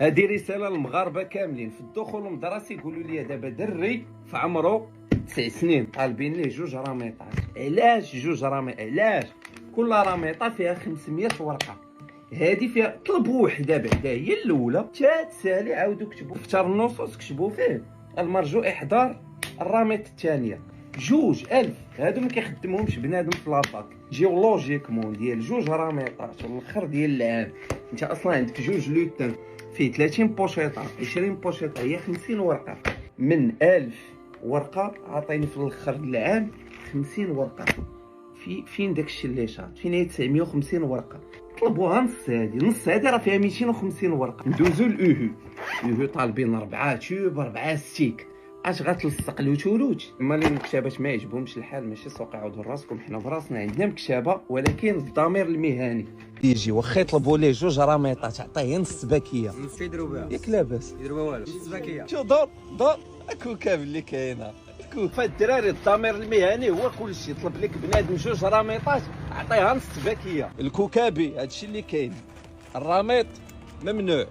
هذه رساله للمغاربه كاملين في الدخول المدرسي. يقولوا لي دابا دري في عمره 9 سنين طالبين ليه 2 راميطات. علاش 2 راميط؟ علاش؟ كل راميطه فيها 500 ورقه. هذه فيها طلبوا وحده بعدا هي الاولى تسالي عاودوا كتبوا في كتاب النصوص كتبوا فيه المرجو احضار الراميط الثانيه. 2000 هادو ما كيخدمهمش بنادم في لاباك جيولوجيكمون ديال 2 راميطات والاخر ديال العام. انت اصلا عندك 2 لوتان فيه 30 بوشيطه 20 بوشيطه هي 50 ورقه. من 1000 ورقه عطيني في الاخر العام 50 ورقه. فين داكشي اللي شاط؟ فين هي 950 ورقه؟ طلبوها نص هادي راه فيها 250 ورقه. ندوزو الاوهو طالبين 4 تيوب 4 ستيك. اش غتلصق الوتولوج؟ اما اللي المكتبات ما يعجبهمش الحال ماشي سوق عاودوا راسكم. حنا براسنا عندنا مكتبه ولكن الضمير المهني يجي واخا يطلبوا ليه 2 راميطات تعطيه نص باكيه نص يديروا بها ياك لاباس يديروا بها والو نص باكيه. شو دور كوكاب اللي كاينه فالدراري الضمير المهني هو كلشي. يطلب لك بنادم 2 راميطات عطيها نص باكيه. الكوكابي هادشي اللي كاين. الراميط ممنوع.